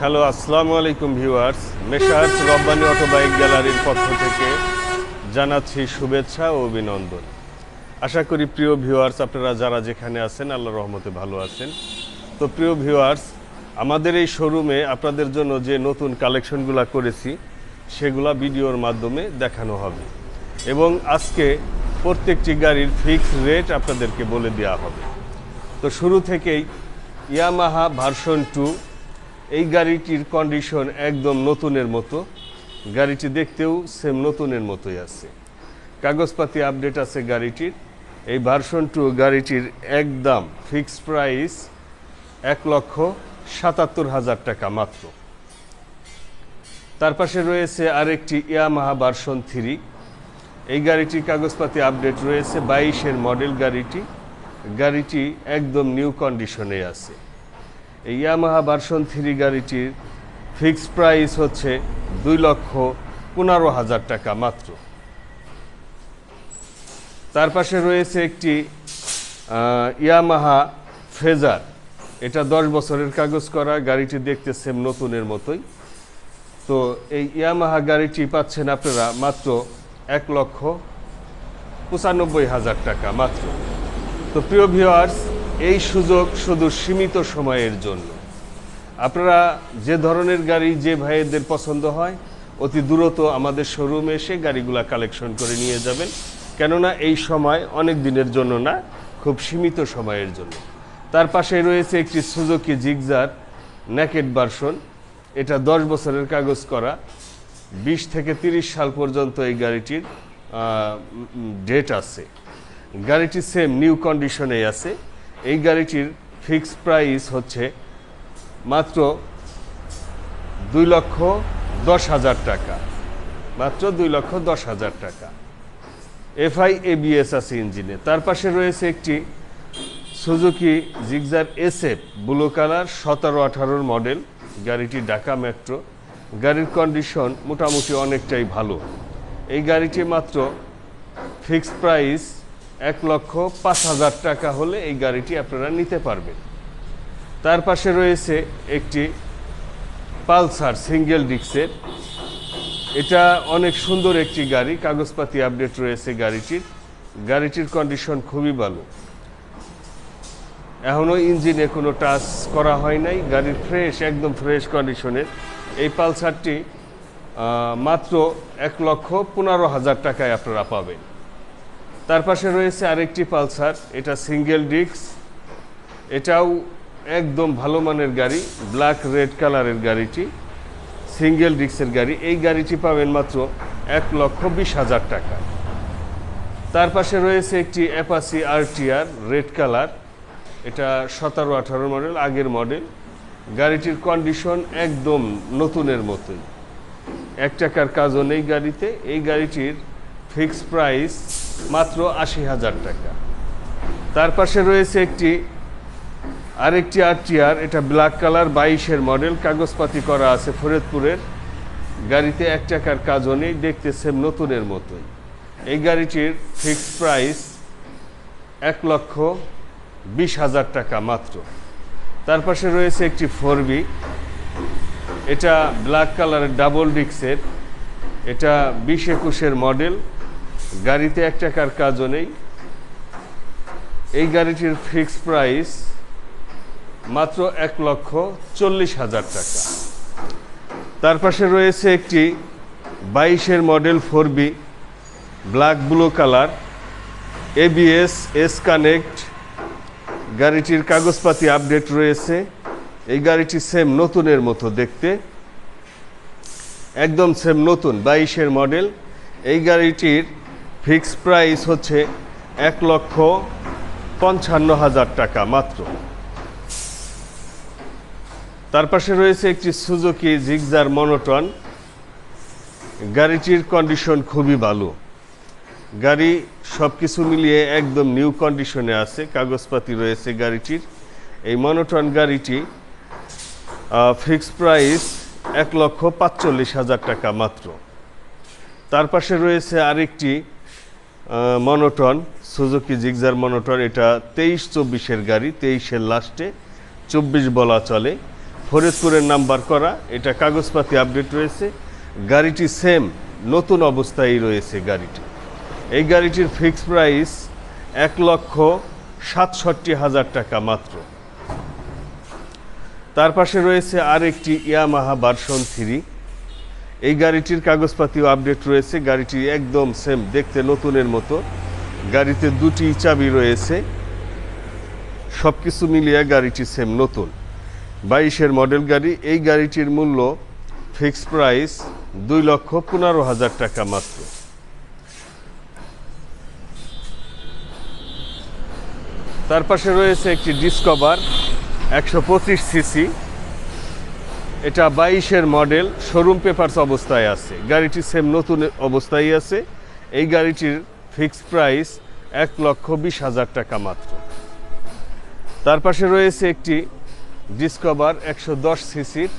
Hello, আসসালামু আলাইকুম viewers. Messrs Rabbani autobike গ্যালারির পক্ষ থেকে জানাচ্ছি শুভেচ্ছা ও অভিনন্দন। আশা করি প্রিয় ভিউয়ার্স আপনারা যারা যেখানে আছেন আল্লাহর রহমতে ভালো আছেন। তো প্রিয় ভিউয়ার্স, আমাদের এই শোরুমে আপনাদের জন্য যে নতুন কালেকশনগুলো করেছি সেগুলা ভিডিওর মাধ্যমে দেখানো হবে এবং আজকে প্রত্যেকটি গাড়ির ফিক্সড রেট আপনাদেরকে বলে দেওয়া হবে। তো শুরু থেকেই ইয়ামাহা ভার্সন 2, এই গাড়িটির কন্ডিশন একদম নতুনের মতো। গাড়িটি দেখতেও সেম নতুনের মতোই আছে, কাগজপাতি আপডেট আছে গাড়িটির। এই ভার্সন 2 গাড়িটির একদম ফিক্সড প্রাইস 1,77,000 টাকা মাত্র। তার পাশে রয়েছে আরেকটি ইয়ামাহা ভার্সন 3, এই গাড়িটির কাগজপাতি আপডেট রয়েছে, 22-এর মডেল গাড়িটি একদম নিউ কন্ডিশনে আছে। এই ইয়ামাহা ভার্সন 3 গাড়িটির ফিক্সড প্রাইস হচ্ছে 2,15,000 টাকা মাত্র। তার পাশে রয়েছে একটি ইয়ামাহা ফেজার, এটা 10 বছরের কাগজ করা, গাড়িটি দেখতে সেম নতুনের মতোই। তো এই ইয়ামাহা গাড়িটি পাচ্ছেন আপনারা মাত্র 1,95,000 টাকা মাত্র। তো প্রিয় ভিউয়ার্স, এই সুযোগ শুধু সীমিত সময়ের জন্য। আপনারা যে ধরনের গাড়ি যে ভাইদের পছন্দ হয় অতি দ্রুত আমাদের শোরুমে এসে গাড়িগুলা কালেকশন করে নিয়ে যাবেন, কেননা এই সময় অনেক দিনের জন্য না, খুব সীমিত সময়ের জন্য। তার পাশে রয়েছে একটি সুজুকি জিগজার নেকেড ভার্সন, এটা 10 বছরের কাগজ করা, 20 থেকে 30 সাল পর্যন্ত এই গাড়িটির ডেট আছে। গাড়িটি সেম নিউ কন্ডিশনে আছে। এই গাড়িটির ফিক্সড প্রাইস হচ্ছে মাত্র 2,10,000 টাকা, মাত্র 2,10,000 টাকা। FI ABS আছে ইঞ্জিনে। তার পাশে রয়েছে একটি Suzuki Gixxer SF blue colour, 17-18 model, গাড়িটি ঢাকা মেট্রো। গাড়ির কন্ডিশন মোটামুটি অনেকটাই ভালো। এই গাড়িটি মাত্র ফিক্সড প্রাইস 1,05,000 টাকা হলে এই গাড়িটি আপনারা নিতে পারবেন। তার পাশে রয়েছে একটি পালসার সিঙ্গেল ডিস্কের, এটা অনেক সুন্দর একটি গাড়ি, কাগজপাতি আপডেট রয়েছে গাড়িটির কন্ডিশন খুবই ভালো, এখনও ইঞ্জিনে কোনো টাচ করা হয় নাই, গাড়ির একদম ফ্রেশ কন্ডিশনের। এই পালসারটি মাত্র 1,15,000 টাকায় আপনারা পাবেন। তার পাশে রয়েছে আরেকটি পালসার, এটা সিঙ্গেল ডিস্ক, এটাও একদম ভালো মানের গাড়ি, ব্ল্যাক রেড কালারের গাড়িটি, সিঙ্গেল ডিস্কের গাড়ি। এই গাড়িটি পাবেন মাত্র 1,20,000 টাকা। তার পাশে রয়েছে একটি অ্যাপাচি RTR রেড কালার, এটা 17-18 মডেল, আগের মডেল। গাড়িটির কন্ডিশন একদম নতুনের মতোই, 1 টাকার কাজও নেই গাড়িতে। এই গাড়িটির ফিক্সড প্রাইস মাত্র 80,000 টাকা। তার পাশে রয়েছে আরেকটি RTR, এটা ব্ল্যাক কালার, 22-এর মডেল, কাগজপাতি করা আছে ফরিদপুরের। গাড়িতে 1 টাকার কাজও নেই, দেখতে সেম নতুনের মতোই। এই গাড়িটির ফিক্সড প্রাইস 1,20,000 টাকা মাত্র। তার পাশে রয়েছে একটি 4B, এটা ব্ল্যাক কালারের ডাবল ডিস্কের, এটা 20-21-এর মডেল, গাড়িতে 1 টাকার কাজও নেই। এই গাড়িটির ফিক্সড প্রাইস মাত্র 1,40,000 টাকা। তার পাশে রয়েছে একটি 22-এর model 4B black blue colour, ABS S connect, গাড়িটির কাগজপাতি আপডেট রয়েছে। এই গাড়িটি সেম নতুনের মতো দেখতে, একদম সেম নতুন, 22-এর মডেল। এই গাড়িটির ফিক্সড প্রাইস হচ্ছে 1,55,000 টাকা মাত্র। তার পাশে রয়েছে একটি সুজুকি জিগজার মনোটন, গাড়িটির কন্ডিশন খুবই ভালো, গাড়ি সব কিছু মিলিয়ে একদম নিউ কন্ডিশনে আছে, কাগজপাতি রয়েছে গাড়িটির। এই মনোটন গাড়িটি ফিক্সড প্রাইস 1,45,000 টাকা মাত্র। তার পাশে রয়েছে আরেকটি মনোটন সুজুকি জিগজার মনোটন, এটা 23-24-এর গাড়ি, 23-এর লাস্টে, 24 বলা চলে, ফরিদপুরের নাম্বার করা, এটা কাগজপাতি আপডেট রয়েছে। গাড়িটি সেম নতুন অবস্থায় রয়েছে গাড়িটি। এই গাড়িটির ফিক্সড প্রাইস 1,67,000 টাকা মাত্র। তার পাশে রয়েছে আরেকটি ইয়ামাহা ভার্সন 3। এই গাড়িটির কাগজপাতিও আপডেট রয়েছে। গাড়িটি একদম সেম, দেখতে নতুনের মতো। গাড়িতে দুটি চাবি রয়েছে, সব কিছু মিলিয়ে গাড়িটি সেম নতুন। 22-এর মডেল গাড়ি। এই গাড়িটির মূল্য ফিক্সড প্রাইস 2,15,000 টাকা মাত্র। তার পাশে রয়েছে একটি ডিসকভার 125 সিসি। এটা 22-এর মডেল, শোরুম পেপারস অবস্থায় আছে। গাড়িটি সেম নতুন অবস্থায় আছে। এই গাড়িটির ফিক্সড প্রাইস 1,20,000 টাকা মাত্র। তার পাশে রয়েছে একটি ডিসকভার 110 সিসির।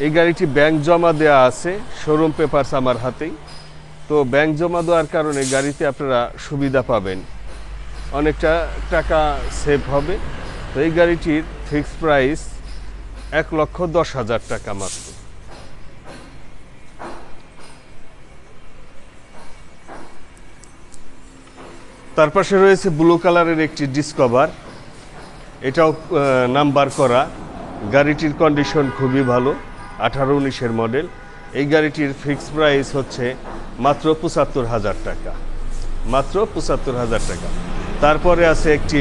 এই গাড়িটি ব্যাংক জমা দেওয়া আছে, শোরুম পেপারস আমার হাতেই। তো ব্যাংক জমা দেওয়ার কারণে গাড়িতে আপনারা সুবিধা পাবেন, অনেকটা টাকা সেভ হবে। তো এই গাড়িটির ফিক্সড প্রাইস 1,10,000 টাকা মাত্র। তার পাশে রয়েছে ব্লু কালারের একটি ডিসকভার, এটাও নাম্বার করা। গাড়িটির কন্ডিশন খুবই ভালো, 18-19-এর মডেল। এই গাড়িটির ফিক্সড প্রাইস হচ্ছে মাত্র 75,000 টাকা, মাত্র 75,000 টাকা। তারপরে আছে একটি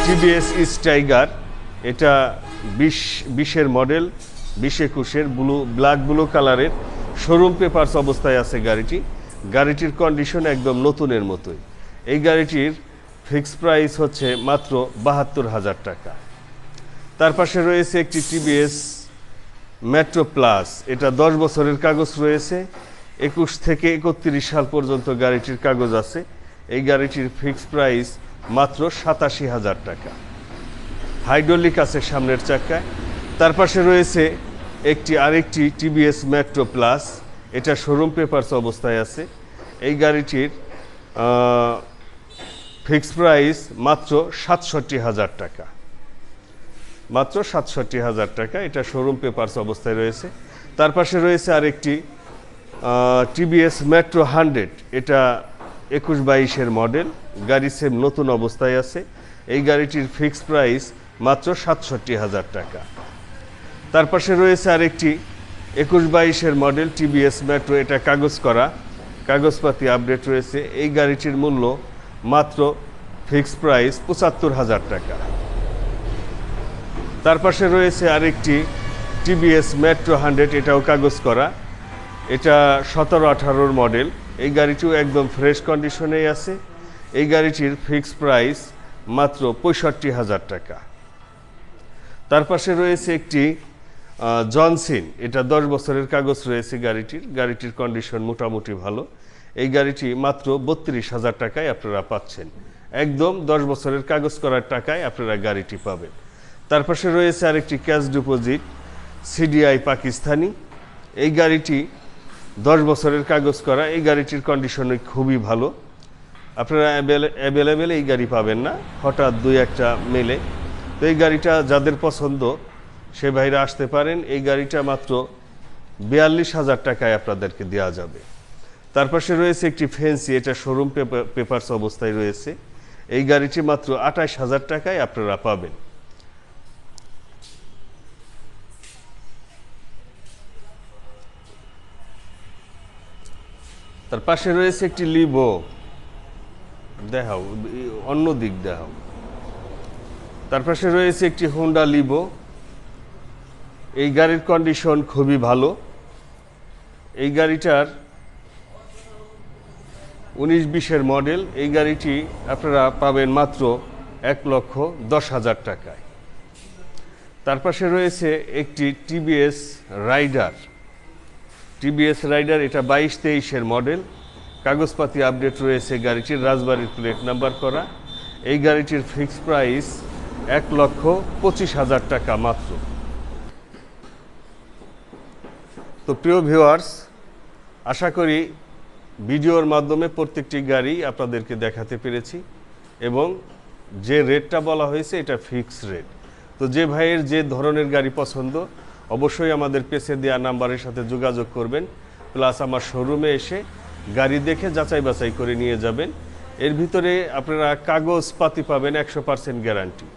টিভিএস টাইগার, এটা 20-এর মডেল, 20-21-এর ব্ল্যাক ব্লু কালারের, শোরুম পেপারস অবস্থায় আছে গাড়িটি। গাড়িটির কন্ডিশন একদম নতুনের মতোই। এই গাড়িটির ফিক্সড প্রাইস হচ্ছে মাত্র 72,000 টাকা। তার পাশে রয়েছে একটি টিভিএস মেট্রো প্লাস, এটা 10 বছরের কাগজ রয়েছে। 21 থেকে 31 সাল পর্যন্ত গাড়িটির কাগজ আছে। এই গাড়িটির ফিক্সড প্রাইস মাত্র 87,000 টাকা। হাইড্রোলিক আছে সামনের চাকায়। তার পাশে রয়েছে আরেকটি টিভিএস মেট্রো প্লাস, এটা শোরুম পেপারস অবস্থায় আছে। এই গাড়িটির ফিক্সড প্রাইস মাত্র 67,000 টাকা, মাত্র 67,000 টাকা। এটা শোরুম পেপারস অবস্থায় রয়েছে। তার পাশে রয়েছে আরেকটি টিভিএস মেট্রো 100, এটা 21-22-এর মডেল, গাড়ি সেম নতুন অবস্থায় আছে। এই গাড়িটির ফিক্সড প্রাইস মাত্র 67,000 টাকা। তার পাশে রয়েছে আরেকটি 21-22-এর মডেল টিভিএস মেট্রো, এটা কাগজ করা, কাগজপাতি আপডেট রয়েছে। এই গাড়িটির মূল্য মাত্র ফিক্সড প্রাইস 75,000 টাকা। তার পাশে রয়েছে আরেকটি টিভিএস মেট্রো 100, এটাও কাগজ করা, এটা 17-18-র মডেল। এই গাড়িটিও একদম ফ্রেশ কন্ডিশনেই আছে। এই গাড়িটির ফিক্সড প্রাইস মাত্র 65,000 টাকা। তার পাশে রয়েছে একটি জনসিন, এটা 10 বছরের কাগজ রয়েছে গাড়িটির কন্ডিশন মোটামুটি ভালো। এই গাড়িটি মাত্র 32,000 টাকায় আপনারা পাচ্ছেন, একদম 10 বছরের কাগজ করার টাকায় আপনারা গাড়িটি পাবেন। তার পাশে রয়েছে আরেকটি ক্যাশ ডিপোজিট সিডিআই পাকিস্তানি। এই গাড়িটি 10 বছরের কাগজ করা। এই গাড়িটির কন্ডিশন খুবই ভালো। আপনারা অ্যাভেলেবেল এই গাড়ি পাবেন না, হঠাৎ 2-1টা মেলে। তো এই গাড়িটা যাদের পছন্দ সে ভাইরা আসতে পারেন। এই গাড়িটা মাত্র 42,000 টাকায় আপনাদেরকে দেওয়া যাবে। তার পাশে রয়েছে একটি ফ্যান্সি, এটা শোরুম পেপারস অবস্থায় রয়েছে। এই গাড়িটি মাত্র 28,000 টাকায় আপনারা পাবেন। তার পাশে রয়েছে একটি লিভো, দেখাও অন্য দিক দেখাও। তার পাশে রয়েছে একটি হোন্ডা লিভো। এই গাড়ির কন্ডিশন খুবই ভালো। এই গাড়িটার 19-20-এর মডেল। এই গাড়িটি আপনারা পাবেন মাত্র 1,10,000 টাকায়। তার পাশে রয়েছে একটি টিভিএস রাইডার, এটা 22-23-এর মডেল, কাগজপাতি আপডেট রয়েছে। গাড়িটির রাজবাড়ির প্লেট নাম্বার করা। এই গাড়িটির ফিক্সড প্রাইস 1,25,000 টাকা মাত্র। তো প্রিয় ভিউয়ার্স, আশা করি ভিডিওর মাধ্যমে প্রত্যেকটি গাড়ি আপনাদেরকে দেখাতে পেরেছি এবং যে রেটটা বলা হয়েছে এটা ফিক্সড রেট। তো যে ভাইয়ের যে ধরনের গাড়ি পছন্দ অবশ্যই আমাদের পেছে দেওয়া নাম্বারের সাথে যোগাযোগ করবেন, প্লাস আমার শোরুমে এসে গাড়ি দেখে যাচাই বাছাই করে নিয়ে যাবেন। এর ভিতরে আপনারা কাগজপাতি পাবেন 100% গ্যারান্টি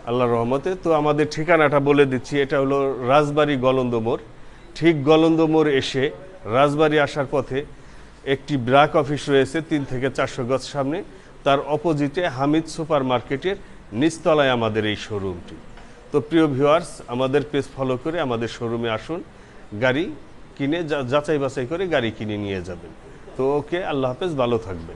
আল্লাহর রহমতে। তো আমাদের ঠিকানাটা বলে দিচ্ছি, এটা হলো রাজবাড়ী গলন্দ মোড়। ঠিক গলন্দ মোড় এসে রাজবাড়ী আসার পথে একটি ব্রাক অফিস রয়েছে 3 থেকে 400 গজ সামনে, তার অপোজিটে হামিদ সুপার মার্কেটের নিচতলায় আমাদের এই শোরুমটি। তো প্রিয় ভিউয়ার্স, আমাদের পেজ ফলো করে আমাদের শোরুমে আসুন, গাড়ি কিনে যাচাই বাছাই করে গাড়ি কিনে নিয়ে যাবেন। তো ওকে, আল্লাহ হাফেজ, ভালো থাকবেন।